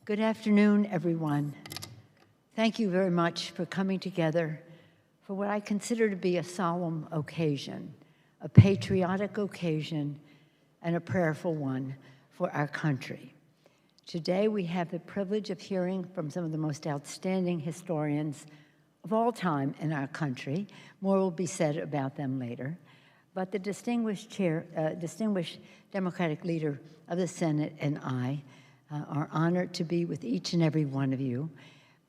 Good afternoon, everyone. Thank you very much for coming together for what I consider to be a solemn occasion, a patriotic occasion, and a prayerful one for our country. Today, we have the privilege of hearing from some of the most outstanding historians of all time in our country. More will be said about them later. But the distinguished Democratic leader of the Senate and I are honored to be with each and every one of you.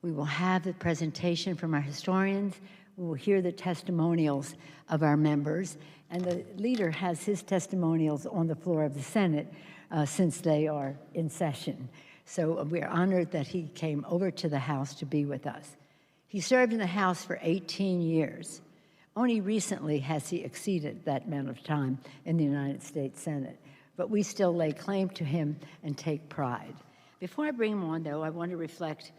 We will have the presentation from our historians. We will hear the testimonials of our members. And the leader has his testimonials on the floor of the Senate since they are in session. So we're honored that he came over to the House to be with us. He served in the House for 18 years. Only recently has he exceeded that amount of time in the United States Senate. But we still lay claim to him and take pride. Before I bring him on, though, I want to reflect,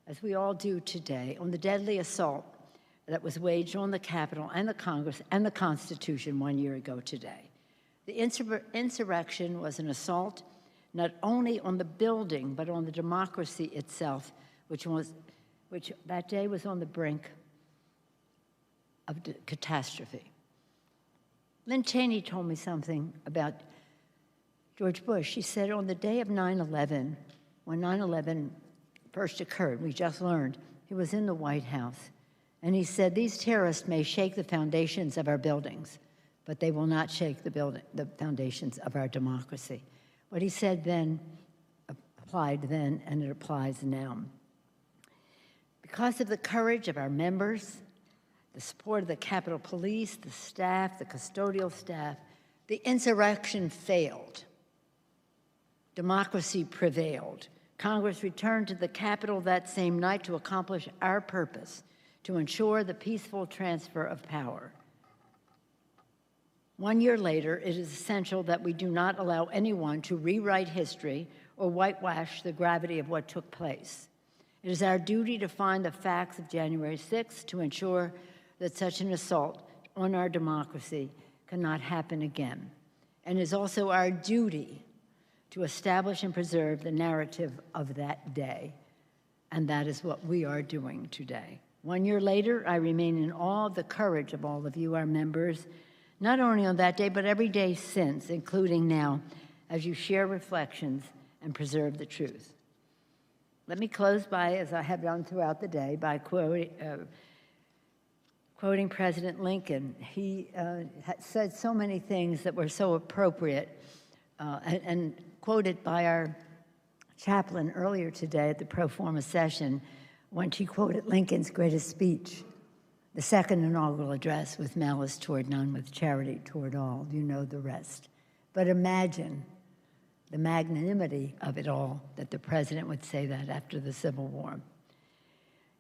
as we all do today, on the deadly assault that was waged on the Capitol and the Congress and the Constitution 1 year ago today. The insurrection was an assault not only on the building, but on the democracy itself, which that day was on the brink of catastrophe. Lynn Cheney told me something about George Bush. She said on the day of 9/11, when 9/11 first occurred, we just learned, he was in the White House, and he said, "These terrorists may shake the foundations of our buildings, but they will not shake the foundations of our democracy." What he said then applied then, and it applies now. Because of the courage of our members, the support of the Capitol Police, the staff, the custodial staff, the insurrection failed. Democracy prevailed. Congress returned to the Capitol that same night to accomplish our purpose, to ensure the peaceful transfer of power. 1 year later, it is essential that we do not allow anyone to rewrite history or whitewash the gravity of what took place. It is our duty to find the facts of January 6th to ensure that such an assault on our democracy cannot happen again. And it is also our duty to establish and preserve the narrative of that day. And that is what we are doing today. 1 year later, I remain in awe of the courage of all of you, our members, not only on that day, but every day since, including now, as you share reflections and preserve the truth. Let me close by, as I have done throughout the day, by quoting President Lincoln. He said so many things that were so appropriate and quoted by our chaplain earlier today at the pro forma session when she quoted Lincoln's greatest speech, the second inaugural address, "With malice toward none, with charity toward all." You know the rest. But imagine the magnanimity of it all, that the president would say that after the Civil War.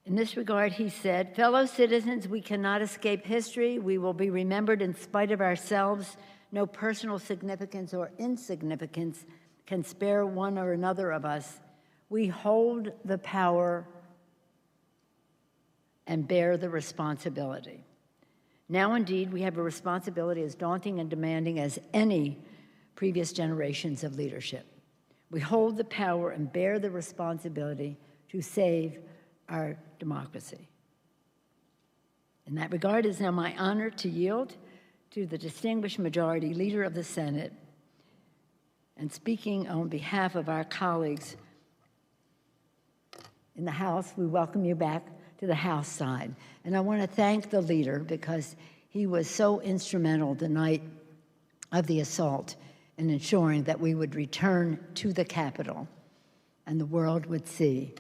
In this regard, he said, "Fellow citizens, we cannot escape history. We will be remembered in spite of ourselves. No personal significance or insignificance can spare one or another of us. We hold the power and bear the responsibility. Now, indeed, we have a responsibility as daunting and demanding as any previous generations of leadership. We hold the power and bear the responsibility to save our democracy." In that regard, it is now my honor to yield to the distinguished majority leader of the Senate, and speaking on behalf of our colleagues in the House, we welcome you back to the House side. And I want to thank the leader because he was so instrumental the night of the assault in ensuring that we would return to the Capitol and the world would see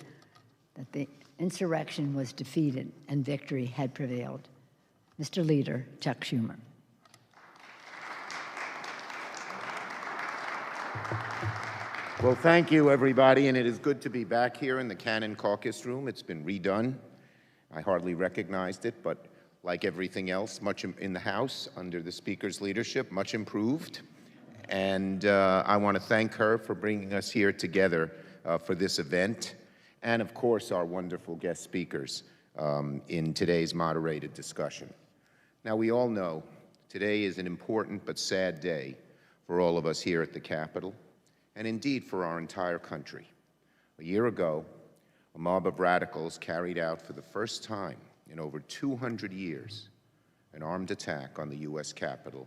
that the insurrection was defeated and victory had prevailed. Mr. Leader, Chuck Schumer. Well, thank you, everybody, and it is good to be back here in the Cannon Caucus Room. It's been redone. I hardly recognized it, but like everything else, much in the House, under the Speaker's leadership, much improved. And I want to thank her for bringing us here together for this event, and of course, our wonderful guest speakers in today's moderated discussion. Now, we all know today is an important but sad day for all of us here at the Capitol, and indeed for our entire country. A year ago, a mob of radicals carried out for the first time in over 200 years an armed attack on the U.S. Capitol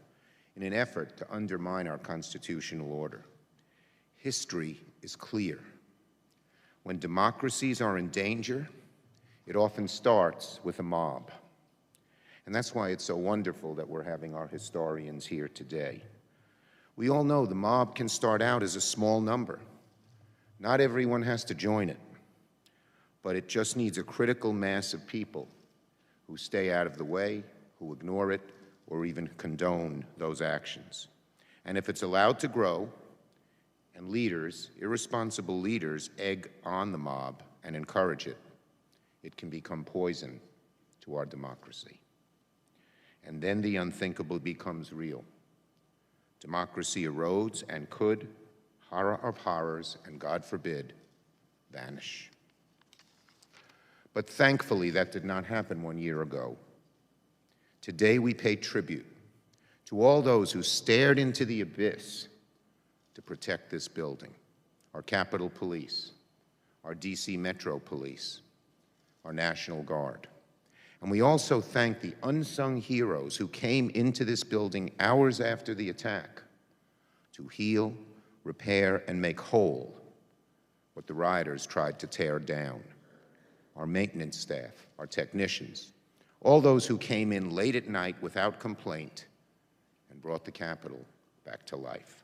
in an effort to undermine our constitutional order. History is clear. When democracies are in danger, it often starts with a mob. And that's why it's so wonderful that we're having our historians here today. We all know the mob can start out as a small number. Not everyone has to join it, but it just needs a critical mass of people who stay out of the way, who ignore it, or even condone those actions. And if it's allowed to grow, and leaders, irresponsible leaders, egg on the mob and encourage it, it can become poison to our democracy. And then the unthinkable becomes real. Democracy erodes and could, horror of horrors, and God forbid, vanish. But thankfully, that did not happen 1 year ago. Today, we pay tribute to all those who stared into the abyss to protect this building, our Capitol Police, our DC Metro Police, our National Guard. And we also thank the unsung heroes who came into this building hours after the attack to heal, repair, and make whole what the rioters tried to tear down. Our maintenance staff, our technicians, all those who came in late at night without complaint and brought the Capitol back to life.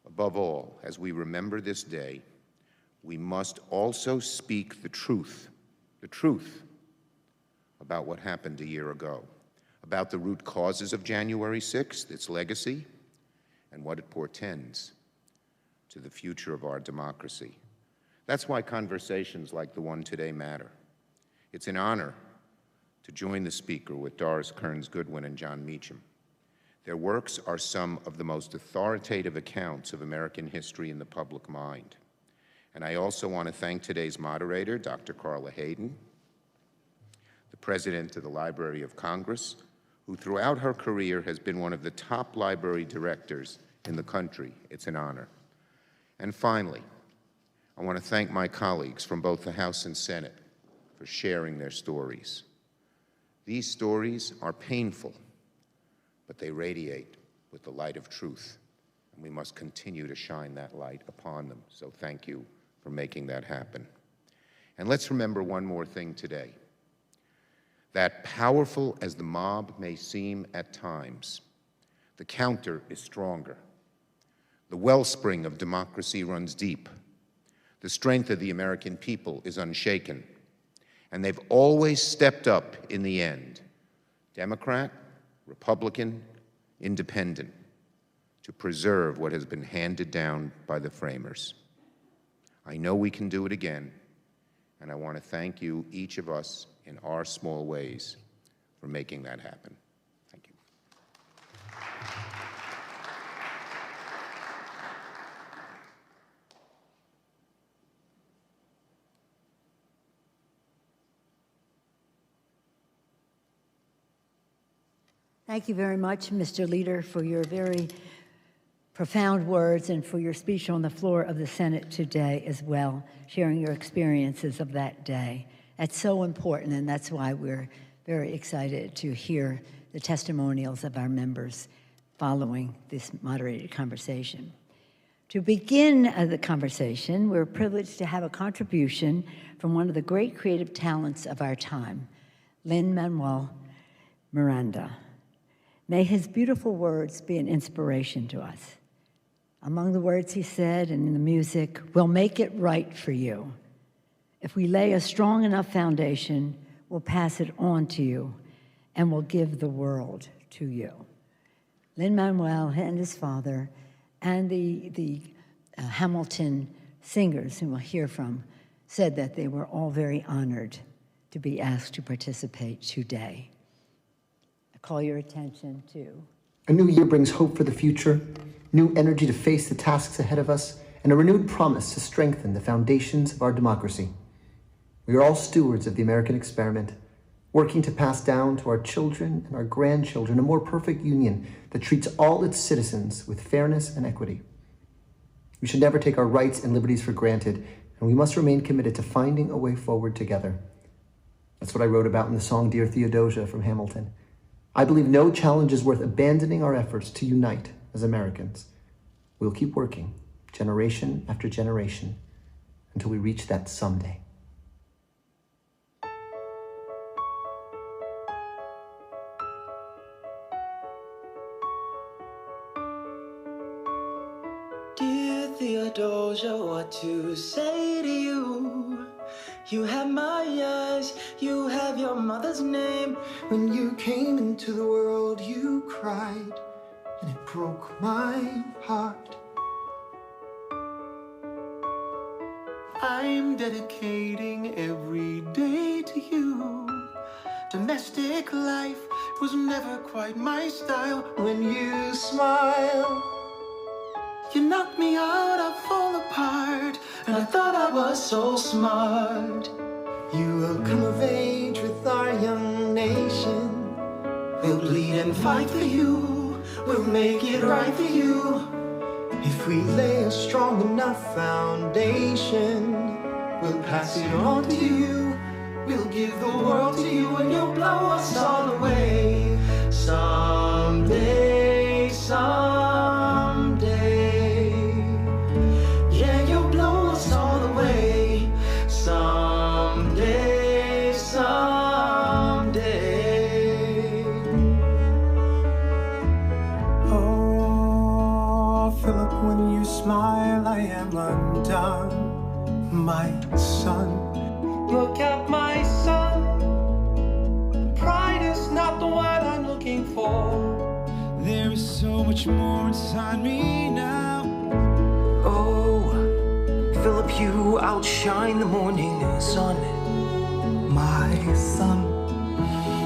Above all, as we remember this day, we must also speak the truth about what happened a year ago, about the root causes of January 6th, its legacy, and what it portends to the future of our democracy. That's why conversations like the one today matter. It's an honor to join the speaker with Doris, Kearns, Goodwin, and John Meacham. Their works are some of the most authoritative accounts of American history in the public mind. And I also want to thank today's moderator, Dr. Carla Hayden, the president of the Library of Congress, who throughout her career has been one of the top library directors in the country. It's an honor. And finally, I want to thank my colleagues from both the House and Senate for sharing their stories. These stories are painful, but they radiate with the light of truth, and we must continue to shine that light upon them. So thank you for making that happen. And let's remember one more thing today. That powerful as the mob may seem at times, the counter is stronger. The wellspring of democracy runs deep. The strength of the American people is unshaken. And they've always stepped up in the end, Democrat, Republican, Independent, to preserve what has been handed down by the framers. I know we can do it again, and I want to thank you, each of us, in our small ways, for making that happen. Thank you. Thank you very much, Mr. Leader, for your very profound words and for your speech on the floor of the Senate today as well, sharing your experiences of that day. That's so important, and that's why we're very excited to hear the testimonials of our members following this moderated conversation. To begin the conversation, we're privileged to have a contribution from one of the great creative talents of our time, Lin-Manuel Miranda. May his beautiful words be an inspiration to us. Among the words he said and in the music, we'll make it right for you. If we lay a strong enough foundation, we'll pass it on to you and we'll give the world to you. Lin-Manuel and his father and the Hamilton singers whom we'll hear from said that they were all very honored to be asked to participate today. Call your attention to. A new year brings hope for the future, new energy to face the tasks ahead of us, and a renewed promise to strengthen the foundations of our democracy. We are all stewards of the American experiment, working to pass down to our children and our grandchildren a more perfect union that treats all its citizens with fairness and equity. We should never take our rights and liberties for granted, and we must remain committed to finding a way forward together. That's what I wrote about in the song Dear Theodosia from Hamilton. I believe no challenge is worth abandoning our efforts to unite as Americans. We'll keep working, generation after generation, until we reach that someday. Dear Theodosia, what to say to you? You have my eyes, you have your mother's name. When you came into the world, you cried, and it broke my heart. I'm dedicating every day to you. Domestic life was never quite my style. When you smile, you knock me out, I fall apart, and I thought I was so smart. You will come of age with our young nation. We'll bleed and fight for you. We'll make it right for you. If we lay a strong enough foundation, we'll pass it on to you. We'll give the world to you, and you'll blow us all away. Someday, someday. Yeah, you'll blow us all away. Someday, someday. Oh, Philip, when you smile, I am undone. My son, look at my son. Pride is not the word I'm looking for. There is so much more inside me now. Oh, Philip, you outshine the morning sun. My son,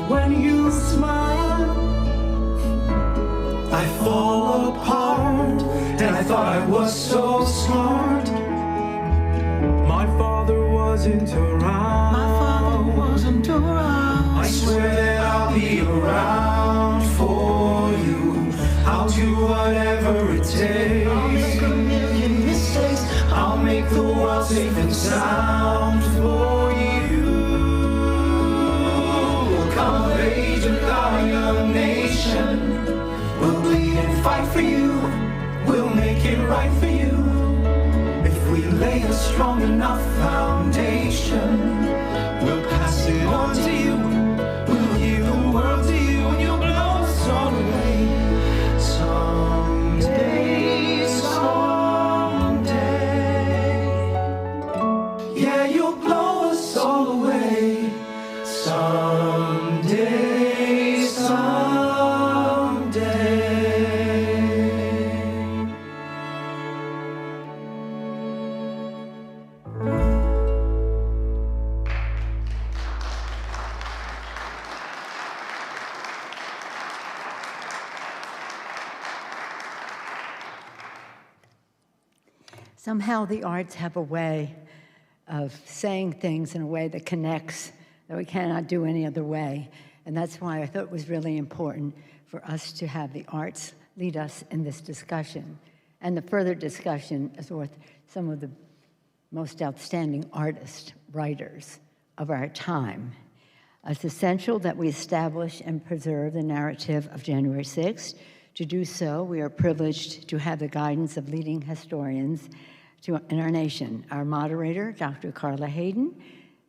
when you smile, I fall apart, and I thought I was so smart. My father wasn't around. My father wasn't around. I swear that I'll be around for you. I'll do whatever it takes. I'll make a million mistakes. I'll make the world safe and sound for you. We'll come of age with our young nation. We'll bleed and fight for you. We'll make it right for you. If we lay a strong enough foundation, We'll pass it on to you. We'll give the world to you, and you'll blow us all away. someday, someday. Yeah, you'll blow us all away. Someday, someday. Somehow the arts have a way of saying things in a way that connects, that we cannot do any other way. And that's why I thought it was really important for us to have the arts lead us in this discussion. And the further discussion is with some of the most outstanding artists, writers of our time. It's essential that we establish and preserve the narrative of January 6th. To do so, we are privileged to have the guidance of leading historians in our nation. Our moderator, Dr. Carla Hayden,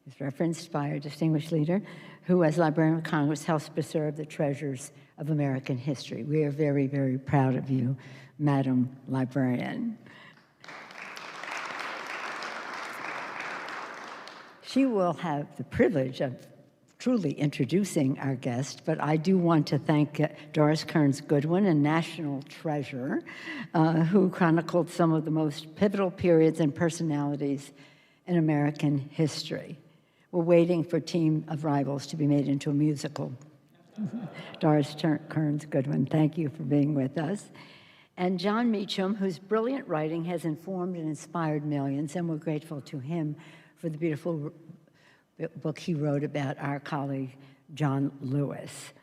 is referenced by our distinguished leader, who as Librarian of Congress helps preserve the treasures of American history. We are very, very proud of you, Madam Librarian. She will have the privilege of truly introducing our guest, but I do want to thank Doris Kearns Goodwin, a national treasure, who chronicled some of the most pivotal periods and personalities in American history. We're waiting for Team of Rivals to be made into a musical. Doris Kearns Goodwin, thank you for being with us. And John Meacham, whose brilliant writing has informed and inspired millions, and we're grateful to him for the beautiful book he wrote about our colleague, John Lewis.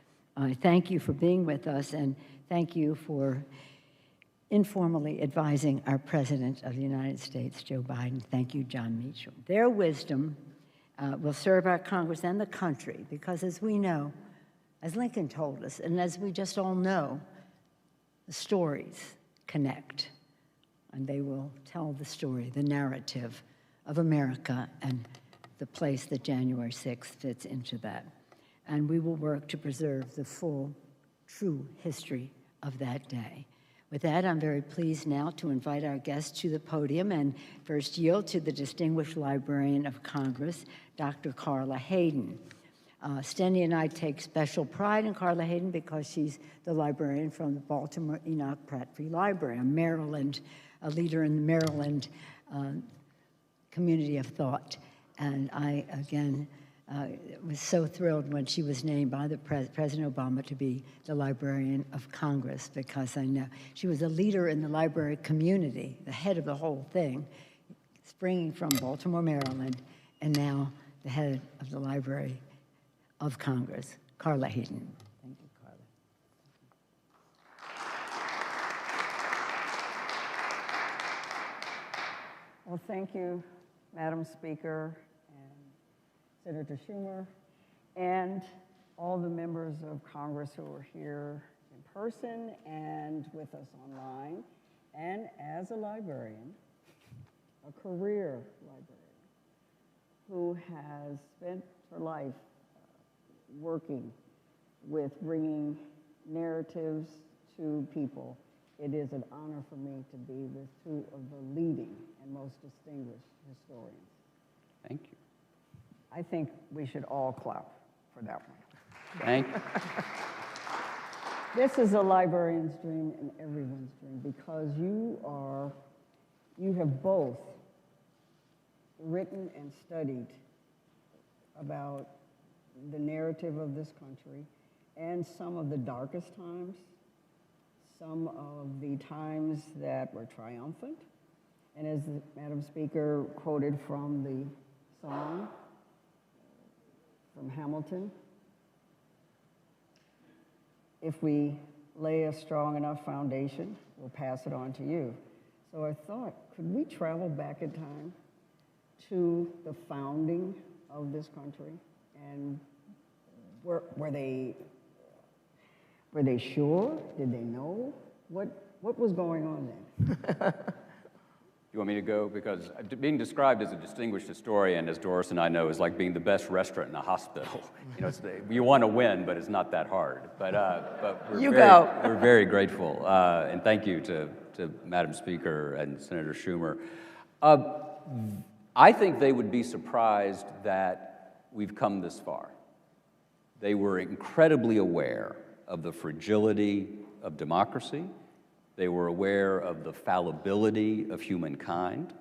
Thank you for being with us, and thank you for informally advising our President of the United States, Joe Biden. Thank you, John Meacham. Their wisdom will serve our Congress and the country because, as we know, as Lincoln told us, and as we just all know, the stories connect, and they will tell the story, the narrative of America and the place that January 6th fits into that. And we will work to preserve the full, true history of that day. With that, I'm very pleased now to invite our guests to the podium and first yield to the Distinguished Librarian of Congress, Dr. Carla Hayden. Steny and I take special pride in Carla Hayden because she's the librarian from the Baltimore Enoch Pratt Free Library, a leader in the Maryland community of thought. And I, again, was so thrilled when she was named by the President Obama to be the Librarian of Congress, because I know she was a leader in the library community, the head of the whole thing, springing from Baltimore, Maryland, and now the head of the Library of Congress, Carla Hayden. Thank you, Carla. Well, thank you, Madam Speaker, and Senator Schumer, and all the members of Congress who are here in person and with us online, and as a librarian, a career librarian, who has spent her life working with bringing narratives to people. It is an honor for me to be with two of the leading and most distinguished historians. Thank you. I think we should all clap for that one. Thank you. This is a librarian's dream and everyone's dream, because you have both written and studied about the narrative of this country and some of the darkest times, some of the times that were triumphant. And as the Madam Speaker quoted from the song from Hamilton, if we lay a strong enough foundation, we'll pass it on to you. So I thought, could we travel back in time to the founding of this country? And were they sure? Did they know? What was going on then? You want me to go? Because being described as a distinguished historian, as Doris and I know, is like being the best restaurant in a hospital. You know, you want to win, but it's not that hard. But we're very grateful, and thank you to Madam Speaker and Senator Schumer. I think they would be surprised that we've come this far. They were incredibly aware of the fragility of democracy. They were aware of the fallibility of humankind.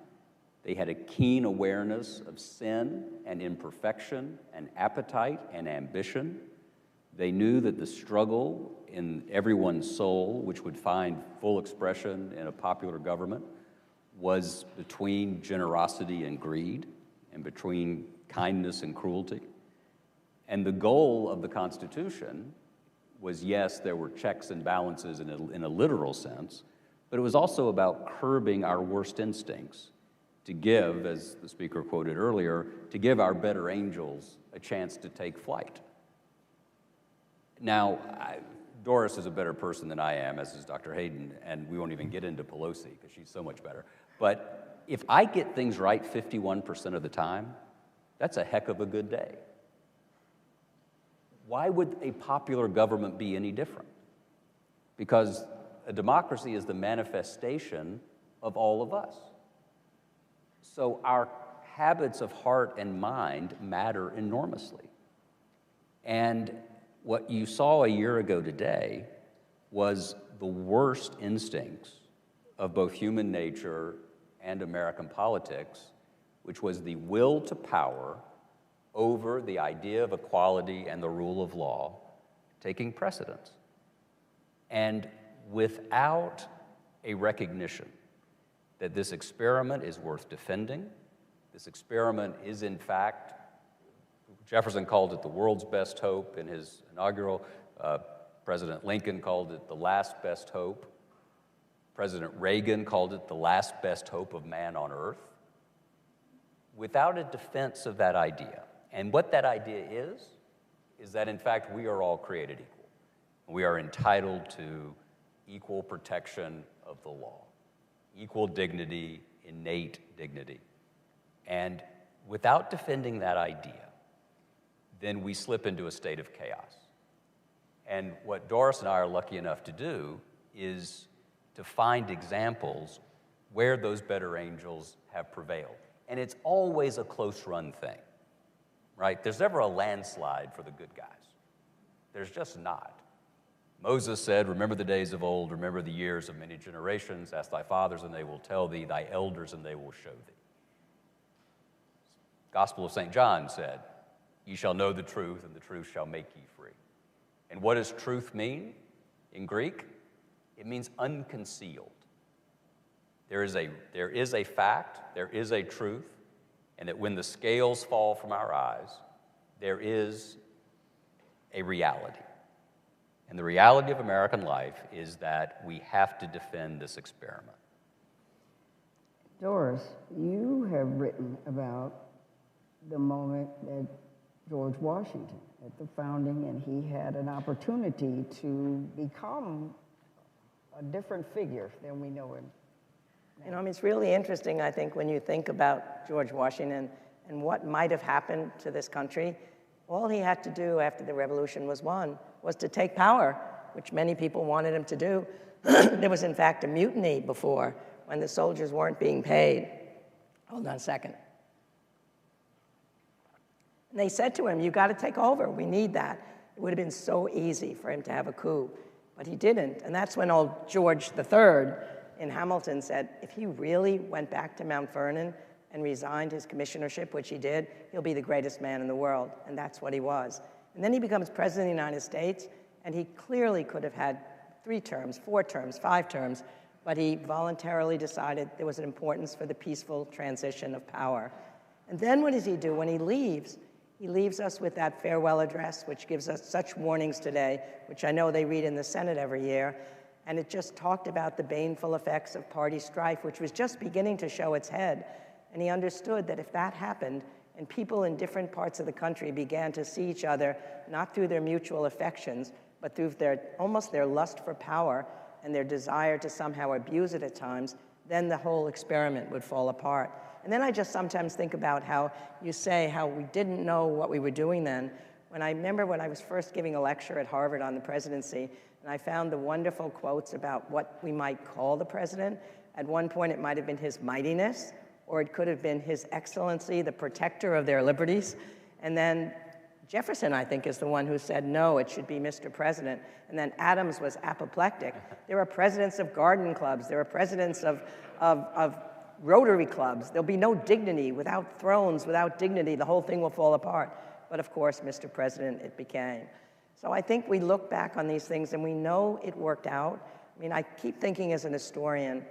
They had a keen awareness of sin and imperfection and appetite and ambition. They knew that the struggle in everyone's soul, which would find full expression in a popular government, was between generosity and greed and between kindness and cruelty. And the goal of the Constitution was, yes, there were checks and balances in a literal sense, but it was also about curbing our worst instincts, to give, as the speaker quoted earlier, to give our better angels a chance to take flight. Now, Doris is a better person than I am, as is Dr. Hayden, and we won't even get into Pelosi because she's so much better. But if I get things right 51% of the time, that's a heck of a good day. Why would a popular government be any different? Because a democracy is the manifestation of all of us. So our habits of heart and mind matter enormously. And what you saw a year ago today was the worst instincts of both human nature and American politics, which was the will to power over the idea of equality and the rule of law taking precedence. And without a recognition that this experiment is worth defending, this experiment is in fact, Jefferson called it the world's best hope in his inaugural, President Lincoln called it the last best hope. President Reagan called it the last best hope of man on earth, without a defense of that idea. And what that idea is that in fact we are all created equal. We are entitled to equal protection of the law, equal dignity, innate dignity. And without defending that idea, then we slip into a state of chaos. And what Doris and I are lucky enough to do is to find examples where those better angels have prevailed. And it's always a close-run thing, right? There's never a landslide for the good guys. There's just not. Moses said, remember the days of old, remember the years of many generations, ask thy fathers and they will tell thee, thy elders and they will show thee. Gospel of St. John said, ye shall know the truth and the truth shall make ye free. And what does truth mean in Greek? It means unconcealed. There is a fact, there is a truth, and that when the scales fall from our eyes, there is a reality. And the reality of American life is that we have to defend this experiment. Doris, you have written about the moment that George Washington at the founding, and he had an opportunity to become a different figure than we know him. You know, I mean, it's really interesting, I think, when you think about George Washington and what might have happened to this country. All he had to do after the revolution was won was to take power, which many people wanted him to do. There was, in fact, a mutiny before when the soldiers weren't being paid. Hold on a second. And they said to him, you got to take over. We need that. It would have been so easy for him to have a coup, but he didn't. And that's when old George III in Hamilton said, if he really went back to Mount Vernon and resigned his commissionership, which he did, he'll be the greatest man in the world. And that's what he was. And then he becomes president of the United States, and he clearly could have had 3 terms, 4 terms, 5 terms, but he voluntarily decided there was an importance for the peaceful transition of power. And then what does he do? When he leaves us with that farewell address, which gives us such warnings today, which I know they read in the Senate every year, and it just talked about the baneful effects of party strife, which was just beginning to show its head. And he understood that if that happened, and people in different parts of the country began to see each other, not through their mutual affections, but through almost their lust for power and their desire to somehow abuse it at times, then the whole experiment would fall apart. And then I just sometimes think about how you say how we didn't know what we were doing then. When I remember when I was first giving a lecture at Harvard on the presidency, and I found the wonderful quotes about what we might call the president. At one point, it might have been his mightiness, or it could have been his excellency, the protector of their liberties. And then Jefferson, I think, is the one who said, no, it should be Mr. President. And then Adams was apoplectic. There are presidents of garden clubs. There are presidents of Rotary clubs. There'll be no dignity. Without thrones, without dignity, the whole thing will fall apart. But of course, Mr. President, it became. So I think we look back on these things and we know it worked out. I mean, I keep thinking as an historian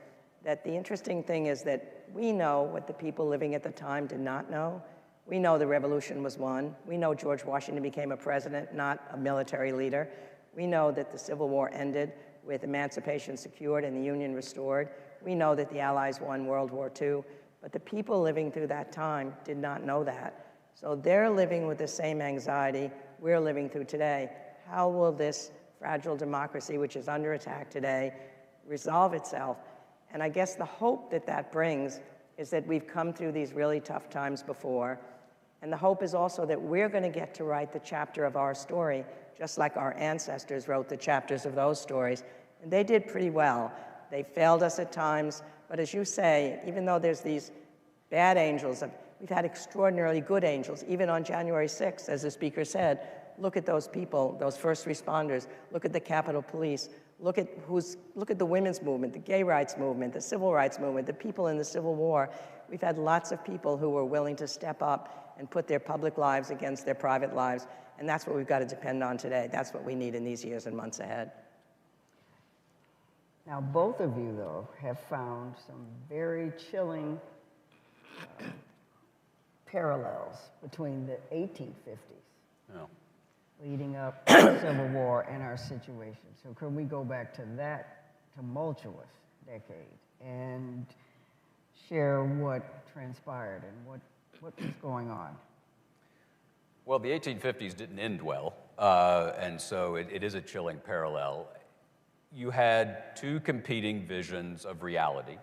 that the interesting thing is that we know what the people living at the time did not know. We know the revolution was won. We know George Washington became a president, not a military leader. We know that the Civil War ended with emancipation secured and the Union restored. We know that the Allies won World War II, but the people living through that time did not know that. So they're living with the same anxiety we're living through today. How will this fragile democracy, which is under attack today, resolve itself? And I guess the hope that that brings is that we've come through these really tough times before. And the hope is also that we're going to get to write the chapter of our story, just like our ancestors wrote the chapters of those stories. And they did pretty well. They failed us at times. But as you say, even though there's these bad angels, we've had extraordinarily good angels. Even on January 6th, as the speaker said, look at those people, those first responders. Look at the Capitol Police. Look at the women's movement, the gay rights movement, the civil rights movement, the people in the Civil War. We've had lots of people who were willing to step up and put their public lives against their private lives. And that's what we've got to depend on today. That's what we need in these years and months ahead. Now, both of you, though, have found some very chilling parallels between the 1850s, leading up to the Civil War and our situation. So could we go back to that tumultuous decade and share what transpired and what was going on. Well, the 1850s didn't end well, and so it is a chilling parallel. You had two competing visions of reality.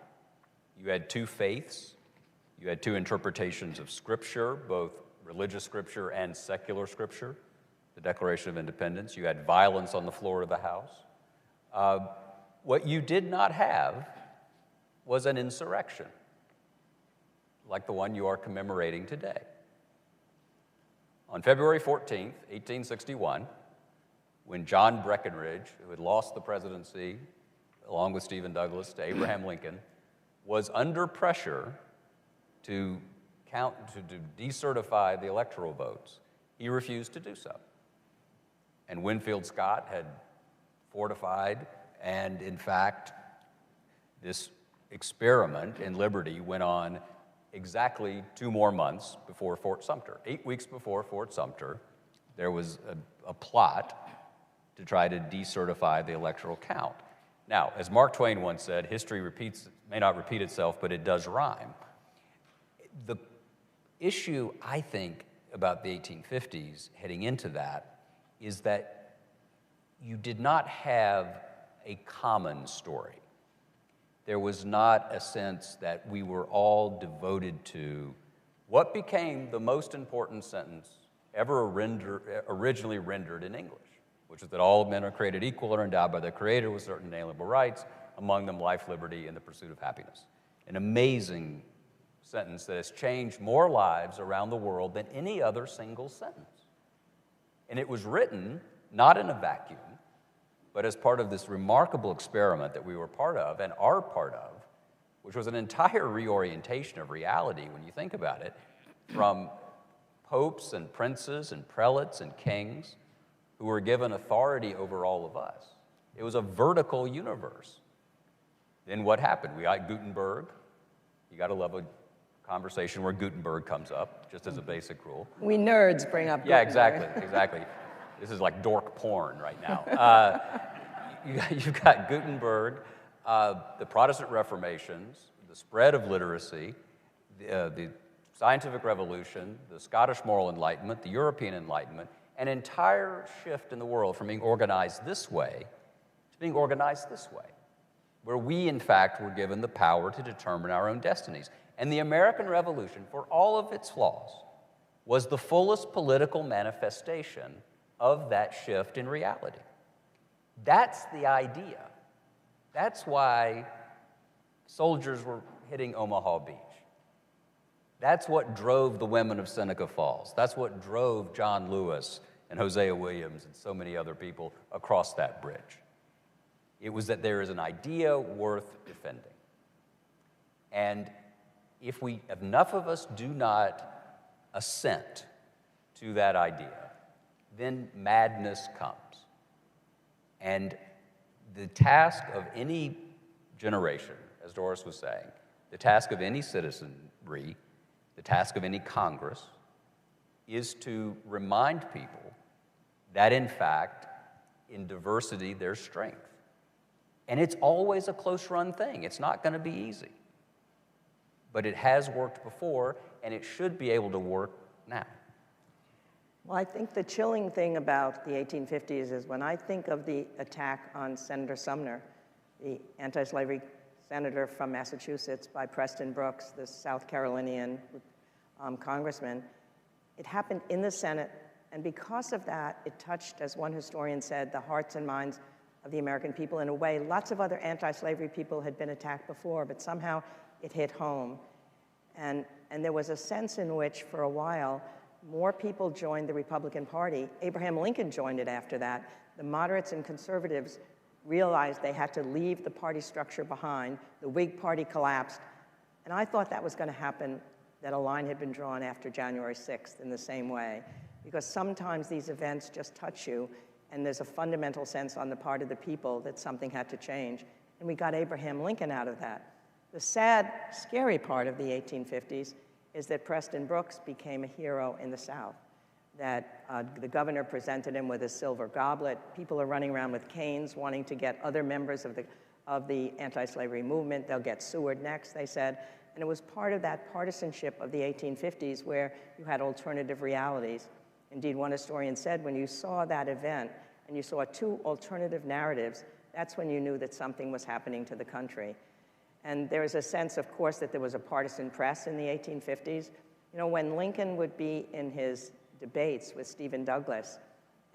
You had two faiths. You had two interpretations of Scripture, both religious Scripture and secular Scripture, the Declaration of Independence. You had violence on the floor of the House. What you did not have was an insurrection, like the one you are commemorating today. On February 14th, 1861, when John Breckinridge, who had lost the presidency, along with Stephen Douglas, to Abraham Lincoln, was under pressure to decertify the electoral votes, he refused to do so. And Winfield Scott had fortified, and in fact, this experiment in liberty went on exactly 2 more months before Fort Sumter. 8 weeks before Fort Sumter, there was a plot to try to decertify the electoral count. Now, as Mark Twain once said, history may not repeat itself, but it does rhyme. The issue, I think, about the 1850s heading into that is that you did not have a common story. There was not a sense that we were all devoted to what became the most important sentence ever originally rendered in English, which is that all men are created equal and endowed by their Creator with certain inalienable rights, among them life, liberty, and the pursuit of happiness. An amazing sentence that has changed more lives around the world than any other single sentence. And it was written not in a vacuum, but as part of this remarkable experiment that we were part of and are part of, which was an entire reorientation of reality when you think about it, from popes and princes and prelates and kings who were given authority over all of us. It was a vertical universe. Then what happened? We got Gutenberg. You got to love a conversation where Gutenberg comes up, just as a basic rule. We nerds bring up Yeah, Gutenberg. exactly. This is like dork porn right now. You've got Gutenberg, the Protestant Reformations, the spread of literacy, the scientific revolution, the Scottish moral enlightenment, the European Enlightenment, an entire shift in the world from being organized this way to being organized this way, where we, in fact, were given the power to determine our own destinies. And the American Revolution, for all of its flaws, was the fullest political manifestation of that shift in reality. That's the idea. That's why soldiers were hitting Omaha Beach. That's what drove the women of Seneca Falls. That's what drove John Lewis and Hosea Williams and so many other people across that bridge. It was that there is an idea worth defending. And if enough of us do not assent to that idea, then madness comes. And the task of any generation, as Doris was saying, the task of any citizenry, the task of any Congress, is to remind people that, in fact, in diversity, there's strength. And it's always a close-run thing. It's not going to be easy. But it has worked before, and it should be able to work now. Well, I think the chilling thing about the 1850s is when I think of the attack on Senator Sumner, the anti-slavery senator from Massachusetts, by Preston Brooks, the South Carolinian congressman, it happened in the Senate, and because of that, it touched, as one historian said, the hearts and minds of the American people in a way lots of other anti-slavery people had been attacked before, but somehow it hit home. And there was a sense in which, for a while, more people joined the Republican Party. Abraham Lincoln joined it after that. The moderates and conservatives realized they had to leave the party structure behind. The Whig Party collapsed. And I thought that was going to happen, that a line had been drawn after January 6th in the same way. Because sometimes these events just touch you, and there's a fundamental sense on the part of the people that something had to change. And we got Abraham Lincoln out of that. The sad, scary part of the 1850s is that Preston Brooks became a hero in the South, that the governor presented him with a silver goblet. People are running around with canes wanting to get other members of the anti-slavery movement. They'll get Seward next, they said. And it was part of that partisanship of the 1850s where you had alternative realities. Indeed, one historian said when you saw that event and you saw two alternative narratives, that's when you knew that something was happening to the country. And there is a sense, of course, that there was a partisan press in the 1850s. You know, when Lincoln would be in his debates with Stephen Douglas,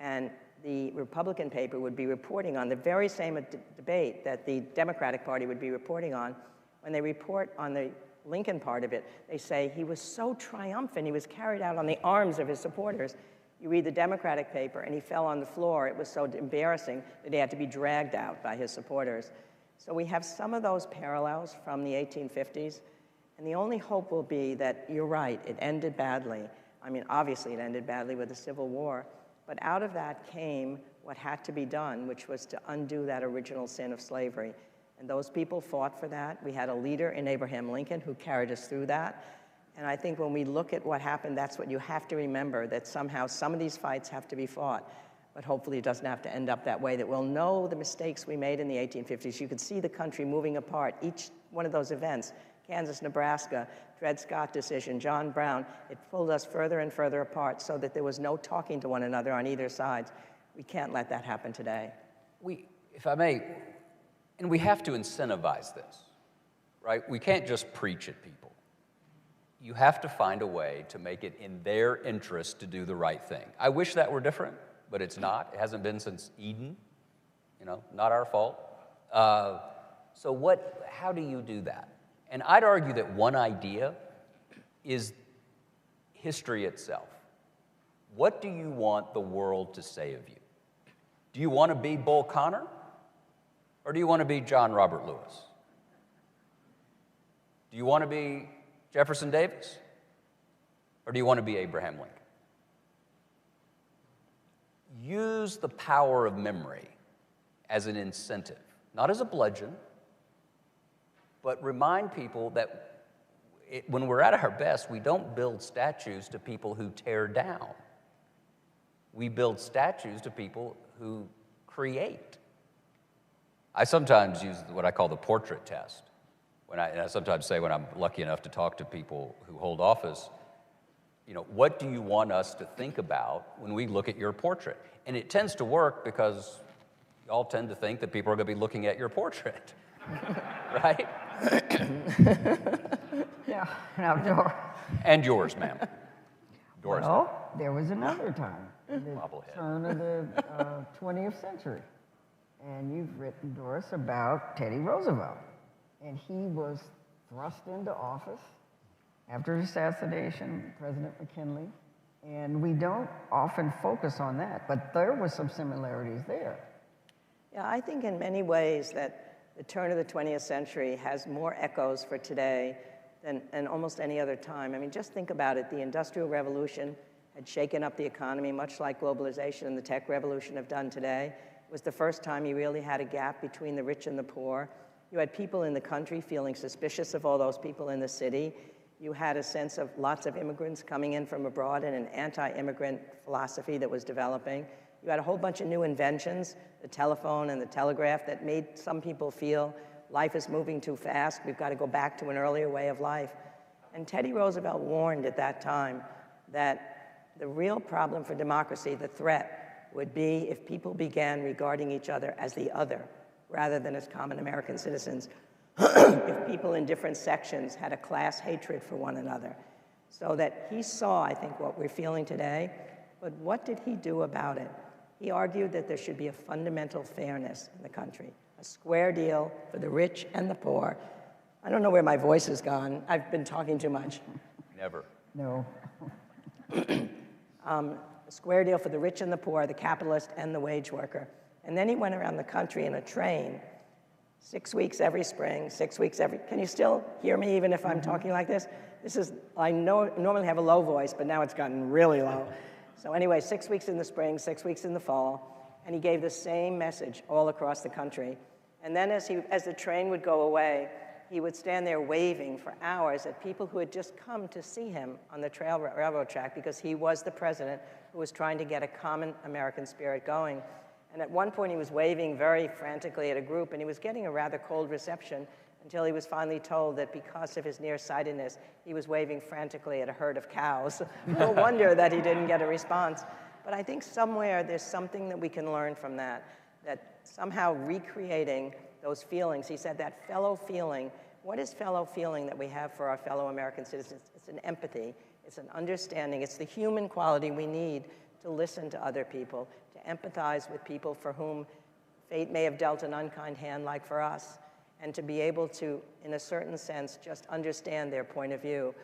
and the Republican paper would be reporting on the very same debate that the Democratic Party would be reporting on, when they report on the Lincoln part of it, they say he was so triumphant, he was carried out on the arms of his supporters. You read the Democratic paper, and he fell on the floor. It was so embarrassing that he had to be dragged out by his supporters. So we have some of those parallels from the 1850s, and the only hope will be that you're right, it ended badly. I mean, obviously it ended badly with the Civil War, but out of that came what had to be done, which was to undo that original sin of slavery. And those people fought for that. We had a leader in Abraham Lincoln who carried us through that. And I think when we look at what happened, that's what you have to remember, that somehow some of these fights have to be fought. But hopefully it doesn't have to end up that way, that we'll know the mistakes we made in the 1850s. You could see the country moving apart. Each one of those events, Kansas, Nebraska, Dred Scott decision, John Brown, it pulled us further and further apart so that there was no talking to one another on either side. We can't let that happen today. If I may, and we have to incentivize this, right? We can't just preach at people. You have to find a way to make it in their interest to do the right thing. I wish that were different, but it's not. It hasn't been since Eden, you know, not our fault. So how do you do that? And I'd argue that one idea is history itself. What do you want the world to say of you? Do you want to be Bull Connor? Or do you want to be John Robert Lewis? Do you want to be Jefferson Davis? Or do you want to be Abraham Lincoln? Use the power of memory as an incentive, not as a bludgeon, but remind people that when we're at our best, we don't build statues to people who tear down. We build statues to people who create. I sometimes use what I call the portrait test. And I sometimes say when I'm lucky enough to talk to people who hold office, you know, what do you want us to think about when we look at your portrait? And it tends to work because y'all tend to think that people are going to be looking at your portrait, right? Yeah, now, Doris. And yours, ma'am. Doris. Well, there was another time, in the Bobblehead. turn of the 20th century. And you've written, Doris, about Teddy Roosevelt. And he was thrust into office after his assassination, President McKinley. And we don't often focus on that, but there were some similarities there. Yeah, I think in many ways that the turn of the 20th century has more echoes for today than almost any other time. I mean, just think about it. The Industrial Revolution had shaken up the economy, much like globalization and the tech revolution have done today. It was the first time you really had a gap between the rich and the poor. You had people in the country feeling suspicious of all those people in the city. You had a sense of lots of immigrants coming in from abroad and an anti-immigrant philosophy that was developing. You had a whole bunch of new inventions, the telephone and the telegraph, that made some people feel life is moving too fast. We've got to go back to an earlier way of life. And Teddy Roosevelt warned at that time that the real problem for democracy, the threat, would be if people began regarding each other as the other rather than as common American citizens. If people in different sections had a class hatred for one another. So that he saw, I think, what we're feeling today, but what did he do about it? He argued that there should be a fundamental fairness in the country, a square deal for the rich and the poor. I don't know where my voice has gone. I've been talking too much. Never. No. A square deal for the rich and the poor, the capitalist and the wage worker. And then he went around the country in a train, 6 weeks every spring, 6 weeks every... Can you still hear me even if I'm talking like this? I normally have a low voice, but now it's gotten really low. So anyway, 6 weeks in the spring, 6 weeks in the fall, and he gave the same message all across the country. And then as the train would go away, he would stand there waving for hours at people who had just come to see him on the railroad track because he was the president who was trying to get a common American spirit going. And at one point, he was waving very frantically at a group, and he was getting a rather cold reception until he was finally told that because of his nearsightedness, he was waving frantically at a herd of cows. No wonder that he didn't get a response. But I think somewhere there's something that we can learn from that somehow recreating those feelings. He said that fellow feeling. What is fellow feeling that we have for our fellow American citizens? It's an empathy, it's an understanding, it's the human quality we need to listen to other people, to empathize with people for whom fate may have dealt an unkind hand like for us, and to be able to, in a certain sense, just understand their point of view.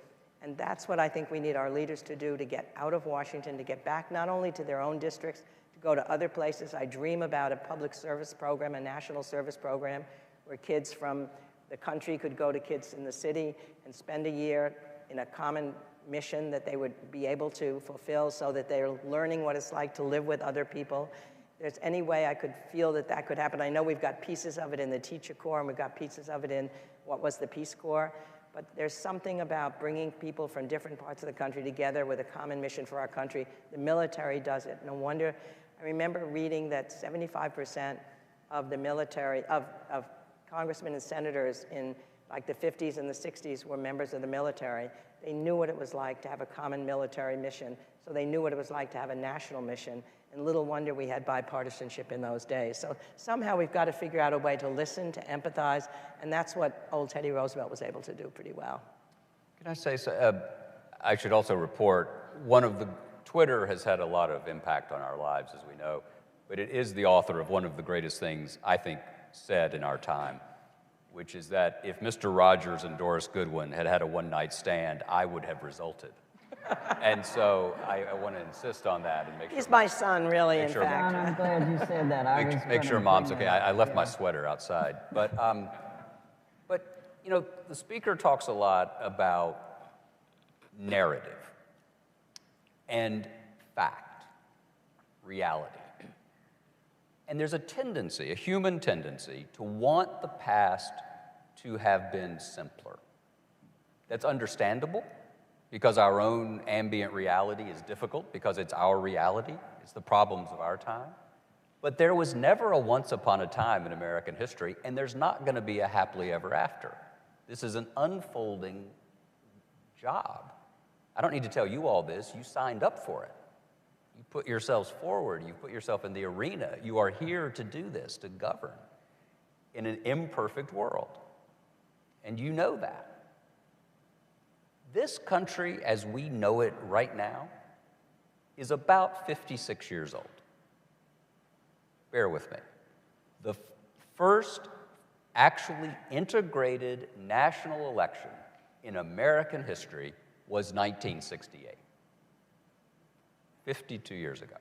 And that's what I think we need our leaders to do, to get out of Washington, to get back not only to their own districts, to go to other places. I dream about a public service program, a national service program, where kids from the country could go to kids in the city and spend a year in a common mission that they would be able to fulfill so that they're learning what it's like to live with other people. If there's any way I could feel that that could happen. I know we've got pieces of it in the Teacher Corps, and we've got pieces of it in what was the Peace Corps, but there's something about bringing people from different parts of the country together with a common mission for our country. The military does it. No wonder, I remember reading that 75% of the military, of congressmen and senators in like the 50s and the 60s were members of the military. They knew what it was like to have a common military mission, so they knew what it was like to have a national mission, and little wonder we had bipartisanship in those days. So somehow we've got to figure out a way to listen, to empathize, and that's what old Teddy Roosevelt was able to do pretty well. Can I say, I should also report, Twitter has had a lot of impact on our lives, as we know, but it is the author of one of the greatest things, I think, said in our time, which is that if Mr. Rogers and Doris Goodwin had had a one-night stand, I would have resulted. And so I want to insist on that and make sure. He's my son, really, in sure, fact. I'm glad you said that. Make sure Mom's okay. I left my sweater outside. But you know, the speaker talks a lot about narrative and fact, reality. And there's a tendency, a human tendency, to want the past to have been simpler. That's understandable, because our own ambient reality is difficult, because it's our reality, it's the problems of our time. But there was never a once upon a time in American history, and there's not going to be a happily ever after. This is an unfolding job. I don't need to tell you all this. You signed up for it. You put yourselves forward. You put yourself in the arena. You are here to do this, to govern in an imperfect world. And you know that. This country, as we know it right now, is about 56 years old. Bear with me. The first actually integrated national election in American history was 1968, 52 years ago.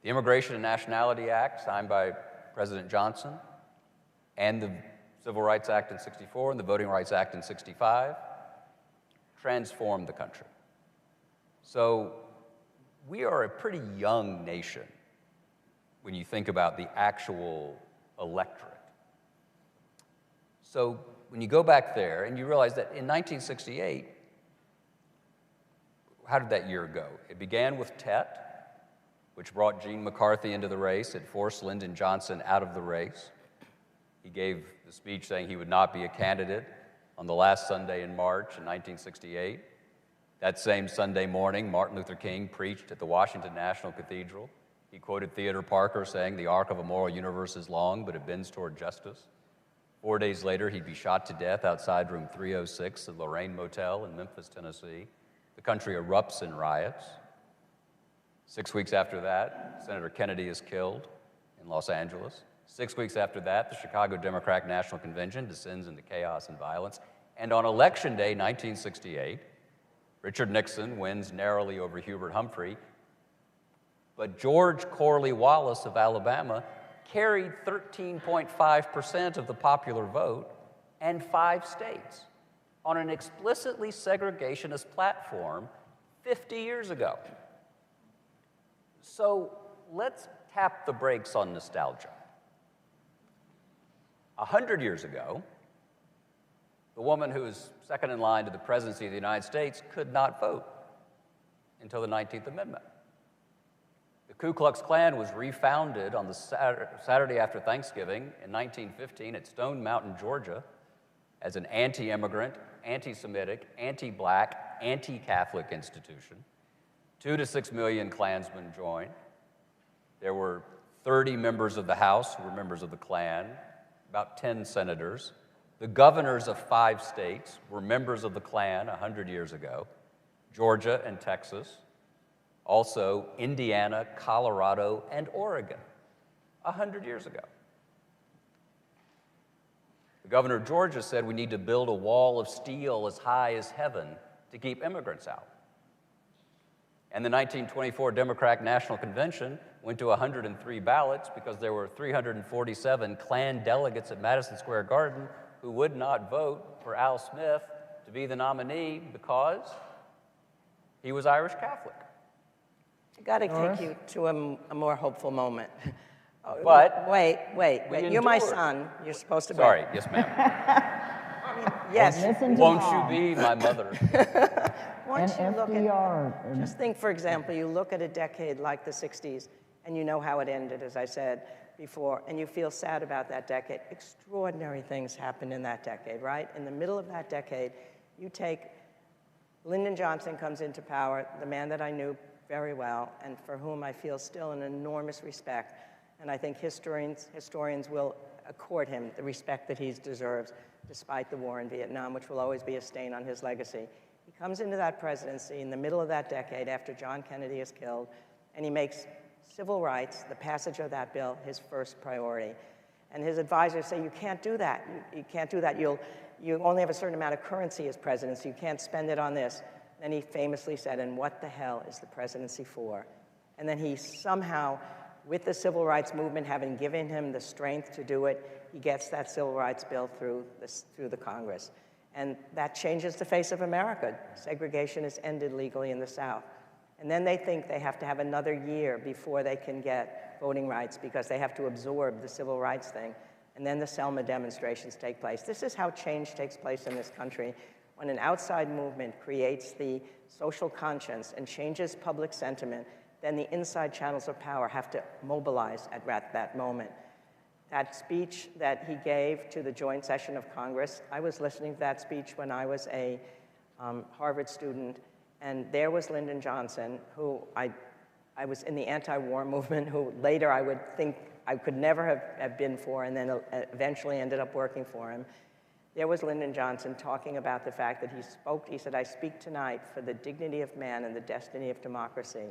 The Immigration and Nationality Act, signed by President Johnson, and the Civil Rights Act in 64 and the Voting Rights Act in 65, transformed the country. So we are a pretty young nation when you think about the actual electorate. So when you go back there and you realize that in 1968, how did that year go? It began with Tet, which brought Gene McCarthy into the race. It forced Lyndon Johnson out of the race. He gave the speech saying he would not be a candidate on the last Sunday in March in 1968. That same Sunday morning, Martin Luther King preached at the Washington National Cathedral. He quoted Theodore Parker saying, "The arc of a moral universe is long, but it bends toward justice." 4 days later, he'd be shot to death outside room 306 at Lorraine Motel in Memphis, Tennessee. The country erupts in riots. 6 weeks after that, Senator Kennedy is killed in Los Angeles. 6 weeks after that, the Chicago Democratic National Convention descends into chaos and violence. And on Election Day, 1968, Richard Nixon wins narrowly over Hubert Humphrey, but George Corley Wallace of Alabama carried 13.5% of the popular vote and 5 states on an explicitly segregationist platform 50 years ago. So let's tap the brakes on nostalgia. 100 years ago, the woman who was second in line to the presidency of the United States could not vote until the 19th Amendment. The Ku Klux Klan was refounded on the Saturday after Thanksgiving in 1915 at Stone Mountain, Georgia, as an anti-immigrant, anti-Semitic, anti-black, anti-Catholic institution. 2 to 6 million Klansmen joined. There were 30 members of the House who were members of the Klan, about 10 senators. The governors of 5 states were members of the Klan 100 years ago, Georgia and Texas, also Indiana, Colorado, and Oregon, 100 years ago. The governor of Georgia said we need to build a wall of steel as high as heaven to keep immigrants out. And the 1924 Democratic National Convention went to 103 ballots because there were 347 Klan delegates at Madison Square Garden who would not vote for Al Smith to be the nominee because he was Irish Catholic. I got to take you to a more hopeful moment. But wait. You're my endured. son. You're supposed to. Sorry, yes, ma'am. Yes. Won't you be my mother? Once you look at, just think, for example, you look at a decade like the 60s, and you know how it ended, as I said before, and you feel sad about that decade. Extraordinary things happened in that decade, right? In the middle of that decade, you take Lyndon Johnson comes into power, the man that I knew very well, and for whom I feel still an enormous respect. And I think historians will accord him the respect that he deserves, despite the war in Vietnam, which will always be a stain on his legacy. He comes into that presidency in the middle of that decade after John Kennedy is killed, and he makes civil rights, the passage of that bill, his first priority. And his advisors say, you can't do that. You can't do that. You only have a certain amount of currency as president, so you can't spend it on this. Then he famously said, and what the hell is the presidency for? And then he somehow, with the civil rights movement having given him the strength to do it, he gets that civil rights bill through the Congress. And that changes the face of America. Segregation is ended legally in the South. And then they think they have to have another year before they can get voting rights because they have to absorb the civil rights thing. And then the Selma demonstrations take place. This is how change takes place in this country. When an outside movement creates the social conscience and changes public sentiment, then the inside channels of power have to mobilize at that moment. That speech that he gave to the joint session of Congress, I was listening to that speech when I was a Harvard student, and there was Lyndon Johnson, who I was in the anti-war movement, who later I would think I could never have been for, and then eventually ended up working for him. There was Lyndon Johnson talking about the fact that he said, I speak tonight for the dignity of man and the destiny of democracy.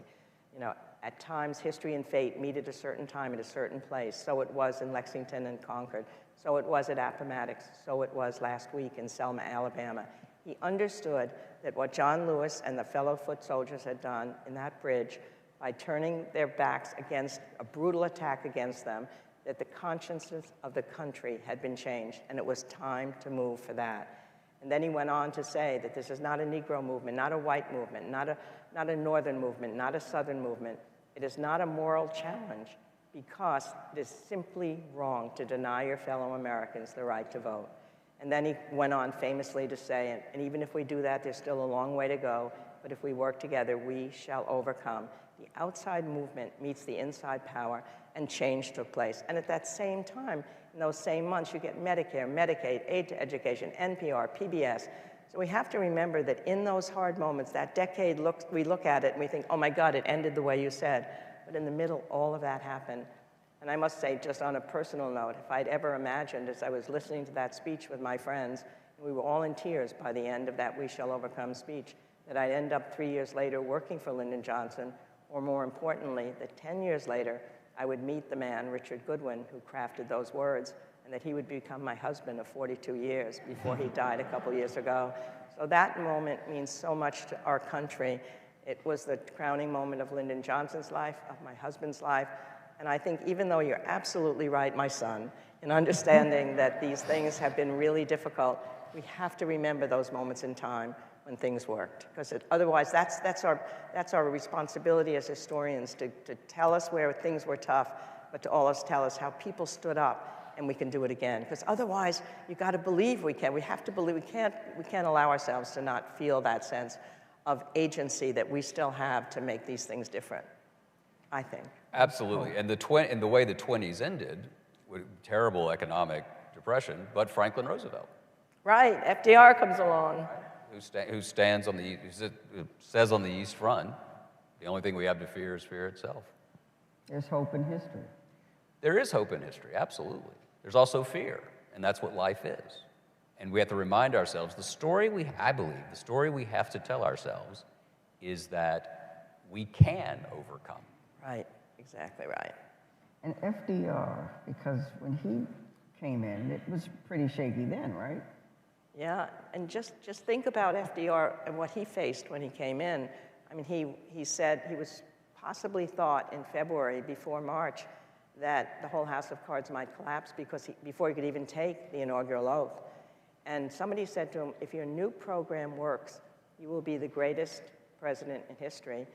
You know, at times, history and fate meet at a certain time at a certain place. So it was in Lexington and Concord. So it was at Appomattox. So it was last week in Selma, Alabama. He understood that what John Lewis and the fellow foot soldiers had done in that bridge by turning their backs against a brutal attack against them, that the consciences of the country had been changed, and it was time to move for that. And then he went on to say that this is not a Negro movement, not a white movement, not a Northern movement, not a Southern movement. It is not a moral challenge because it is simply wrong to deny your fellow Americans the right to vote. And then he went on famously to say, and even if we do that, there's still a long way to go, but if we work together, we shall overcome. The outside movement meets the inside power, and change took place. And at that same time, in those same months, you get Medicare, Medicaid, aid to education, NPR, PBS. So we have to remember that in those hard moments, that decade, we look at it and we think, oh my God, it ended the way you said. But in the middle, all of that happened. And I must say, just on a personal note, if I'd ever imagined, as I was listening to that speech with my friends, and we were all in tears by the end of that We Shall Overcome speech, that I'd end up 3 years later working for Lyndon Johnson, or more importantly, that 10 years later, I would meet the man, Richard Goodwin, who crafted those words, and that he would become my husband of 42 years before he died a couple years ago. So that moment means so much to our country. It was the crowning moment of Lyndon Johnson's life, of my husband's life, and I think even though you're absolutely right, my son, in understanding that these things have been really difficult, we have to remember those moments in time when things worked, because otherwise that's our responsibility as historians to tell us where things were tough, but to always tell us how people stood up and we can do it again. Because otherwise, you got to believe we can. We have to believe we can't allow ourselves to not feel that sense of agency that we still have to make these things different. I think. Absolutely, and the way the 20s ended, with terrible economic depression, but Franklin Roosevelt. Right, FDR comes along. Who stands on the, who says on the East Front, the only thing we have to fear is fear itself. There's hope in history. There is hope in history, absolutely. There's also fear, and that's what life is. And we have to remind ourselves, I believe, the story we have to tell ourselves is that we can overcome. Right, exactly right. And FDR, because when he came in, it was pretty shaky then, right? Yeah, and just think about FDR and what he faced when he came in. I mean, he said he was possibly thought in February before March that the whole house of cards might collapse before he could even take the inaugural oath. And somebody said to him, if your new program works, you will be the greatest president in history.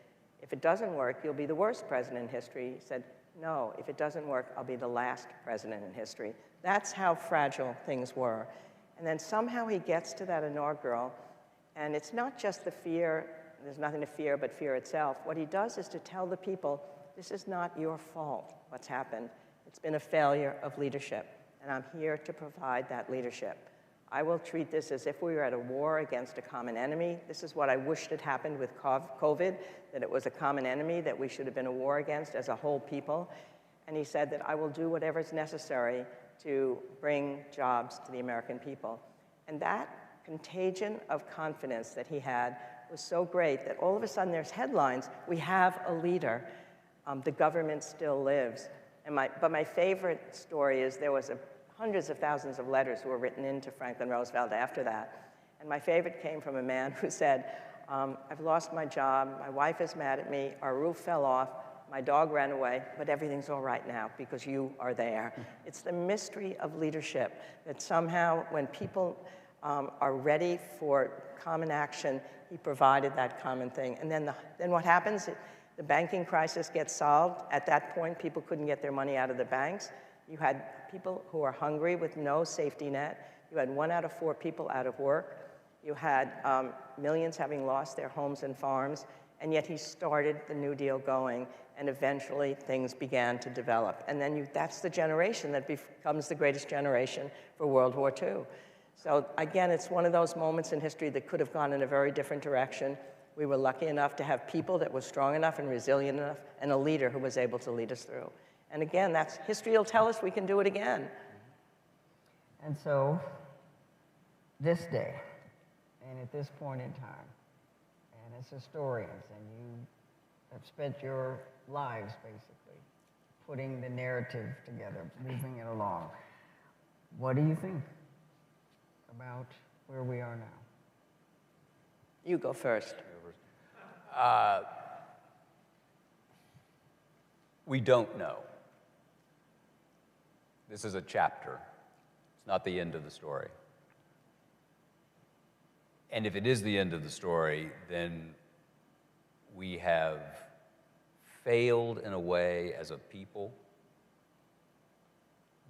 If it doesn't work, you'll be the worst president in history. He said, no, if it doesn't work, I'll be the last president in history. That's how fragile things were. And then somehow he gets to that inaugural, and it's not just the fear, there's nothing to fear but fear itself. What he does is to tell the people, this is not your fault, what's happened. It's been a failure of leadership, and I'm here to provide that leadership. I will treat this as if we were at a war against a common enemy. This is what I wished had happened with COVID, that it was a common enemy that we should have been a war against as a whole people. And he said that I will do whatever is necessary to bring jobs to the American people. And that contagion of confidence that he had was so great that all of a sudden there's headlines, we have a leader, the government still lives. But my favorite story is there was hundreds of thousands of letters who were written into Franklin Roosevelt after that. And my favorite came from a man who said, I've lost my job, my wife is mad at me, our roof fell off, my dog ran away, but everything's all right now because you are there. It's the mystery of leadership that somehow when people are ready for common action, he provided that common thing. And then what happens? The banking crisis gets solved. At that point, people couldn't get their money out of the banks. You had people who were hungry with no safety net. You had 1 out of 4 people out of work. You had millions having lost their homes and farms. And yet he started the New Deal going, and eventually things began to develop. And then that's the generation that becomes the greatest generation for World War II. So again, it's one of those moments in history that could have gone in a very different direction. We were lucky enough to have people that were strong enough and resilient enough, and a leader who was able to lead us through. And again, history will tell us we can do it again. And so, this day, and at this point in time, and as historians, and you have spent your lives, basically, putting the narrative together, moving it along, what do you think about where we are now? You go first. We don't know. This is a chapter. It's not the end of the story. And if it is the end of the story, then we have failed in a way as a people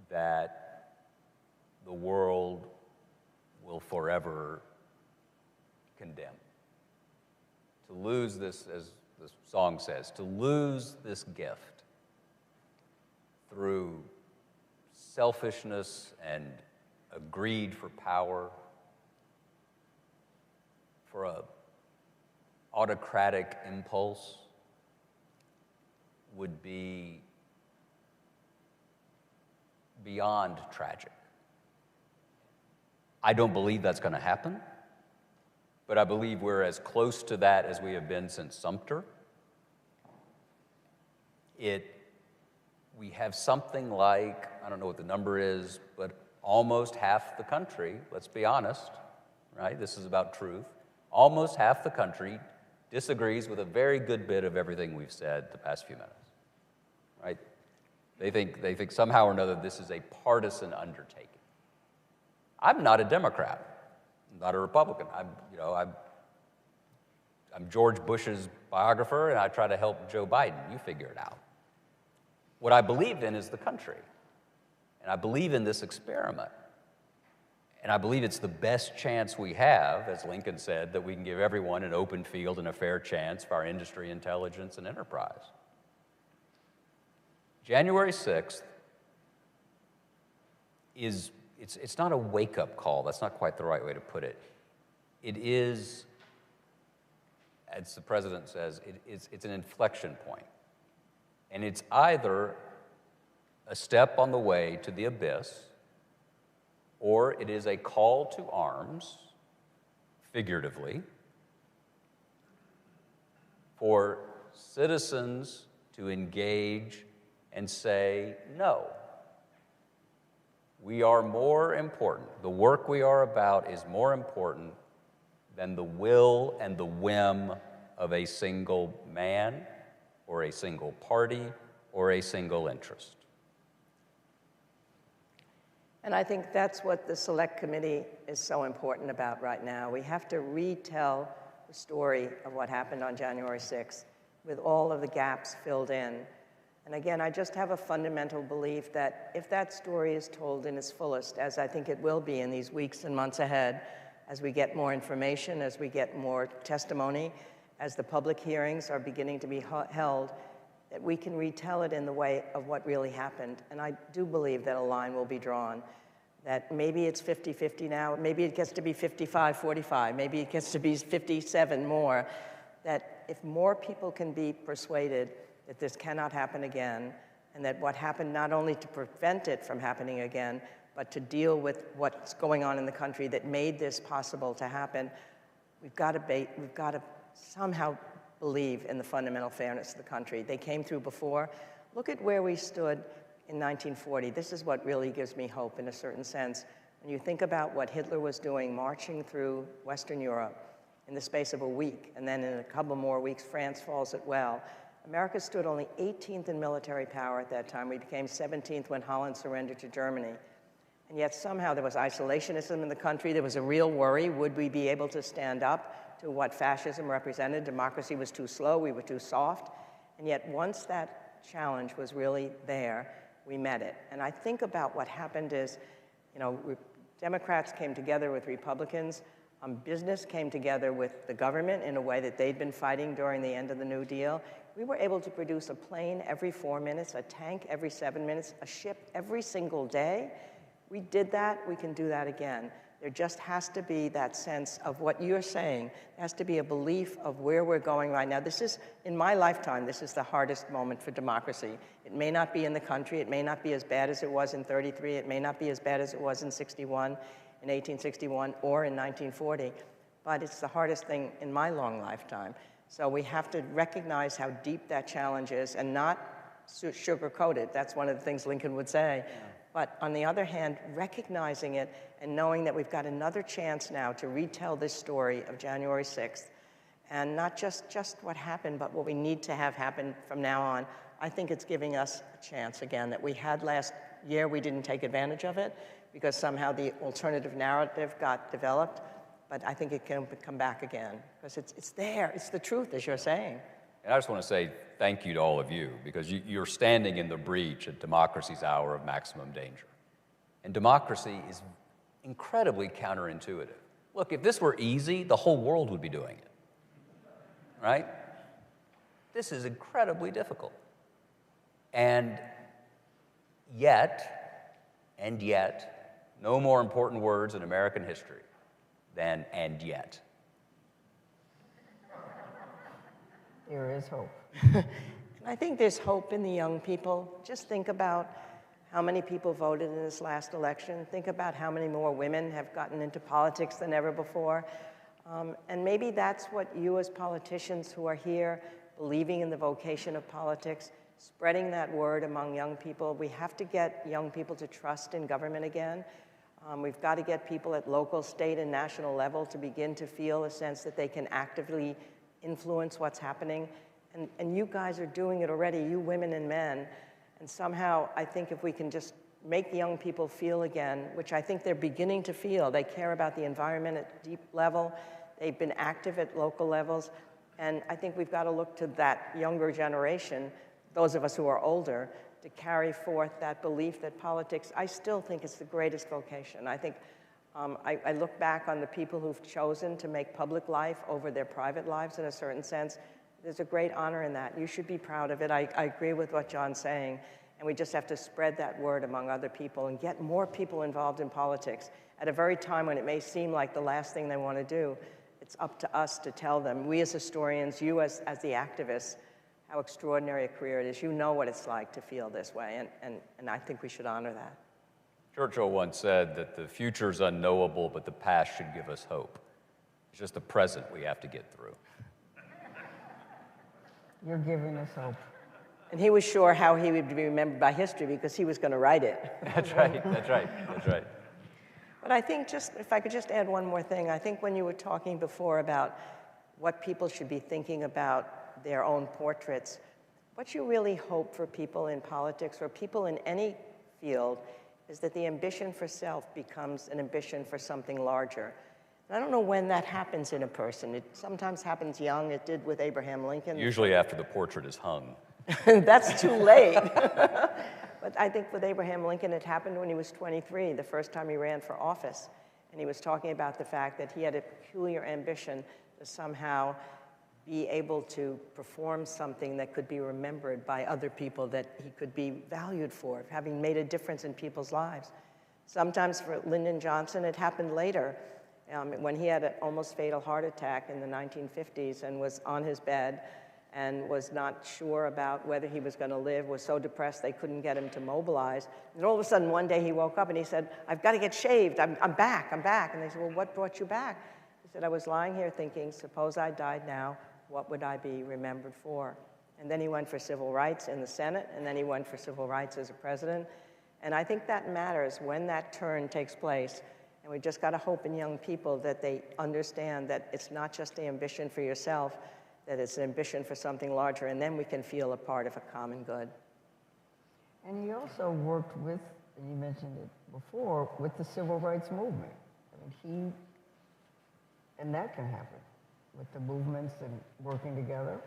that the world will forever condemn. To lose this, as the song says, to lose this gift through selfishness and a greed for power, for an autocratic impulse, would be beyond tragic. I don't believe that's going to happen, but I believe we're as close to that as we have been since Sumter. We have something like, I don't know what the number is, but almost half the country, let's be honest, right? This is about truth. Almost half the country disagrees with a very good bit of everything we've said the past few minutes, right? They think somehow or another this is a partisan undertaking. I'm not a Democrat. I'm not a Republican. I'm George Bush's biographer, and I try to help Joe Biden. You figure it out. What I believe in is the country, and I believe in this experiment. And I believe it's the best chance we have, as Lincoln said, that we can give everyone an open field and a fair chance for our industry, intelligence, and enterprise. January 6th is, it's not a wake-up call. That's not quite the right way to put it. It is, as the president says, it's an inflection point. And it's either a step on the way to the abyss, or it is a call to arms, figuratively, for citizens to engage and say, no, we are more important. The work we are about is more important than the will and the whim of a single man or a single party or a single interest. And I think that's what the Select Committee is so important about right now. We have to retell the story of what happened on January 6th with all of the gaps filled in. And again, I just have a fundamental belief that if that story is told in its fullest, as I think it will be in these weeks and months ahead, as we get more information, as we get more testimony, as the public hearings are beginning to be held, that we can retell it in the way of what really happened. And I do believe that a line will be drawn, that maybe it's 50-50 now, maybe it gets to be 55-45, maybe it gets to be 57 more, that if more people can be persuaded that this cannot happen again, and that what happened not only to prevent it from happening again, but to deal with what's going on in the country that made this possible to happen, we've got to somehow believe in the fundamental fairness of the country. They came through before. Look at where we stood in 1940. This is what really gives me hope in a certain sense. When you think about what Hitler was doing, marching through Western Europe in the space of a week, and then in a couple more weeks, France falls as well. America stood only 18th in military power at that time. We became 17th when Holland surrendered to Germany. And yet somehow there was isolationism in the country. There was a real worry. Would we be able to stand up to what fascism represented? Democracy was too slow. We were too soft. And yet once that challenge was really there, we met it. And I think about what happened is, you know, Democrats came together with Republicans. Business came together with the government in a way that they'd been fighting during the end of the New Deal. We were able to produce a plane every 4 minutes, a tank every 7 minutes, a ship every single day. We did that. We can do that again. There just has to be that sense of what you're saying. There has to be a belief of where we're going right now. This is, in my lifetime, this is the hardest moment for democracy. It may not be in the country. It may not be as bad as it was in 33. It may not be as bad as it was in 61, in 1861, or in 1940. But it's the hardest thing in my long lifetime. So we have to recognize how deep that challenge is and not sugarcoat it. That's one of the things Lincoln would say. Yeah. But on the other hand, recognizing it and knowing that we've got another chance now to retell this story of January 6th, and not just what happened, but what we need to have happen from now on. I think it's giving us a chance again that we had last year. We didn't take advantage of it because somehow the alternative narrative got developed. But I think it can come back again because it's there. It's the truth, as you're saying. And I just want to say thank you to all of you because you're standing in the breach at democracy's hour of maximum danger. And democracy is incredibly counterintuitive. Look, if this were easy, the whole world would be doing it, right? This is incredibly difficult. And yet, no more important words in American history than "and yet." There is hope. I think there's hope in the young people. Just think about how many people voted in this last election. Think about how many more women have gotten into politics than ever before. And maybe that's what you as politicians who are here, believing in the vocation of politics, spreading that word among young people. We have to get young people to trust in government again. We've got to get people at local, state, and national level to begin to feel a sense that they can actively influence what's happening. And you guys are doing it already, you women and men. And somehow, I think if we can just make young people feel again, which I think they're beginning to feel, they care about the environment at a deep level, they've been active at local levels, and I think we've got to look to that younger generation, those of us who are older, to carry forth that belief that politics, I still think it's the greatest vocation. I think, I look back on the people who've chosen to make public life over their private lives in a certain sense. There's a great honor in that. You should be proud of it. I agree with what John's saying. And we just have to spread that word among other people and get more people involved in politics. At a very time when it may seem like the last thing they want to do, it's up to us to tell them, we as historians, you as the activists, how extraordinary a career it is. You know what it's like to feel this way, and I think we should honor that. Churchill once said that the future's unknowable, but the past should give us hope. It's just the present we have to get through. You're giving us hope. And he was sure how he would be remembered by history because he was going to write it. That's right, that's right, that's right. But I think if I could just add one more thing, I think when you were talking before about what people should be thinking about their own portraits, what you really hope for people in politics or people in any field is that the ambition for self becomes an ambition for something larger. And I don't know when that happens in a person. It sometimes happens young. It did with Abraham Lincoln. Usually after the portrait is hung. That's too late. But I think with Abraham Lincoln, it happened when he was 23, the first time he ran for office. And he was talking about the fact that he had a peculiar ambition to somehow be able to perform something that could be remembered by other people, that he could be valued for, having made a difference in people's lives. Sometimes for Lyndon Johnson, it happened later, when he had an almost fatal heart attack in the 1950s and was on his bed and was not sure about whether he was going to live, was so depressed they couldn't get him to mobilize. And all of a sudden, one day he woke up and he said, I've got to get shaved, I'm back. And they said, well, what brought you back? He said, I was lying here thinking, suppose I died now, what would I be remembered for? And then he went for civil rights in the Senate, and then he went for civil rights as a president. And I think that matters when that turn takes place. And we just got to hope in young people that they understand that it's not just the ambition for yourself, that it's an ambition for something larger, and then we can feel a part of a common good. And he also worked with, and you mentioned it before, with the civil rights movement. I mean, and that can happen with the movements and working together.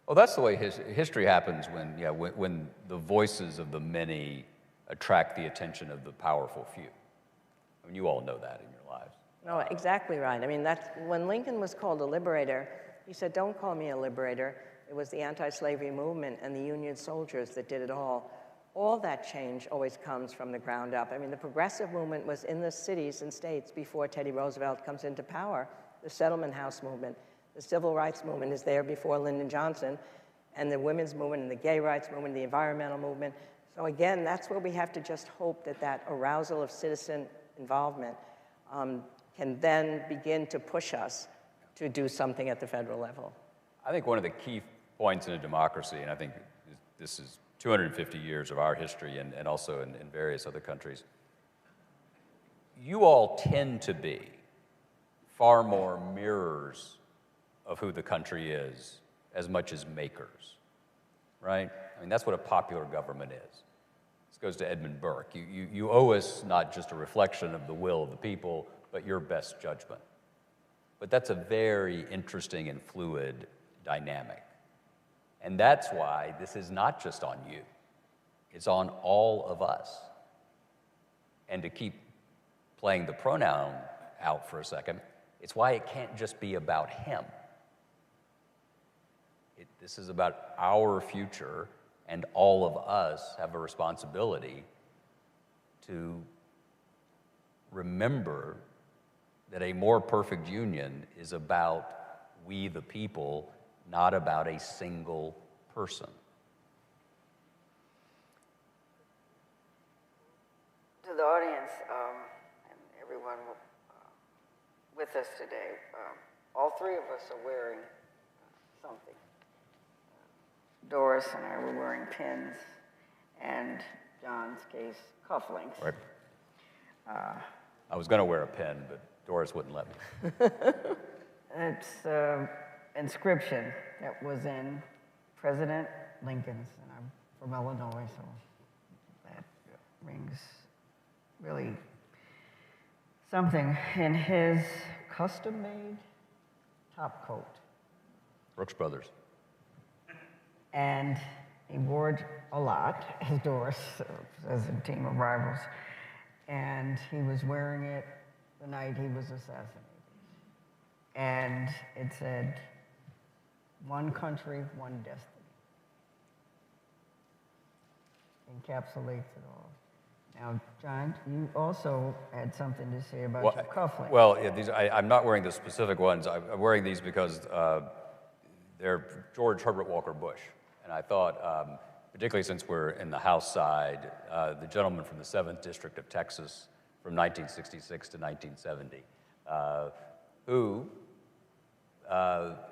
Well, that's the way history happens when the voices of the many attract the attention of the powerful few. I mean, you all know that in your lives. No, exactly right. I mean, that's, when Lincoln was called a liberator, he said, don't call me a liberator. It was the anti-slavery movement and the Union soldiers that did it all. All that change always comes from the ground up. I mean, the progressive movement was in the cities and states before Teddy Roosevelt comes into power. The Settlement House movement, the Civil Rights movement is there before Lyndon Johnson, and the women's movement and the gay rights movement, the environmental movement. So again, that's where we have to just hope that that arousal of citizen involvement can then begin to push us to do something at the federal level. I think one of the key points in a democracy, and I think this is 250 years of our history and also in various other countries, you all tend to be far more mirrors of who the country is as much as makers, right? I mean, that's what a popular government is. This goes to Edmund Burke. You owe us not just a reflection of the will of the people, but your best judgment. But that's a very interesting and fluid dynamic. And that's why this is not just on you. It's on all of us. And to keep playing the pronoun out for a second, it's why it can't just be about him. This is about our future, and all of us have a responsibility to remember that a more perfect union is about we the people, not about a single person. To the audience and everyone with us today, all three of us are wearing something. Doris and I were wearing pins, and John's case, cufflinks. Right. I was going to wear a pin, but Doris wouldn't let me. It's inscription that was in President Lincoln's, and I'm from Illinois, so that rings really something. In his custom-made top coat. Brooks Brothers. And he wore it a lot, as Doris says in Team of Rivals. And he was wearing it the night he was assassinated. And it said, "One country, one destiny." encapsulates it all. Now, John, you also had something to say about your cufflinks. Well, yeah, I'm not wearing the specific ones. I'm wearing these because they're George Herbert Walker Bush. And I thought, particularly since we're in the House side, the gentleman from the 7th District of Texas from 1966 to 1970, who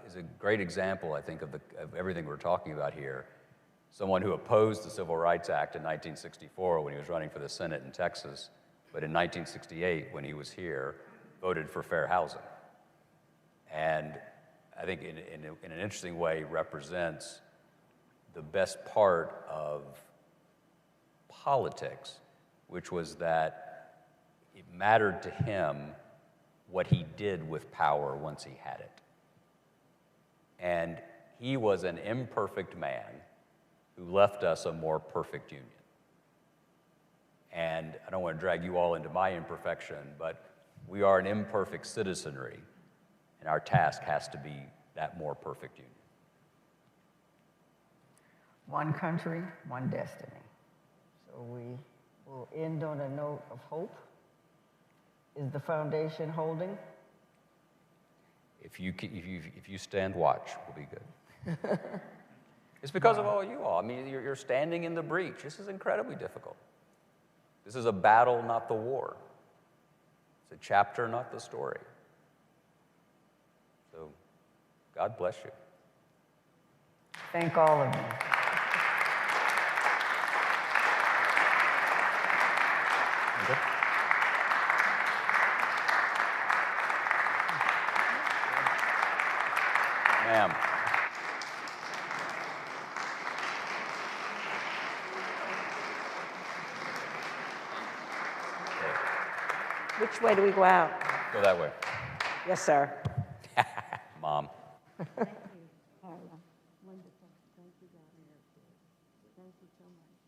is a great example, I think, of everything we're talking about here. Someone who opposed the Civil Rights Act in 1964 when he was running for the Senate in Texas, but in 1968, when he was here, voted for fair housing. And I think in an interesting way represents the best part of politics, which was that it mattered to him what he did with power once he had it. And he was an imperfect man who left us a more perfect union. And I don't want to drag you all into my imperfection, but we are an imperfect citizenry, and our task has to be that more perfect union. One country, one destiny. So we will end on a note of hope. Is the foundation holding? If you stand watch, we'll be good. It's because of all you all. I mean, you're standing in the breach. This is incredibly difficult. This is a battle, not the war. It's a chapter, not the story. So, God bless you. Thank all of you. Okay. Ma'am. Which way do we go out? Go that way. Yes, sir. Mom. Thank you, Carla. Wonderful. Thank you, Doris. Thank you so much.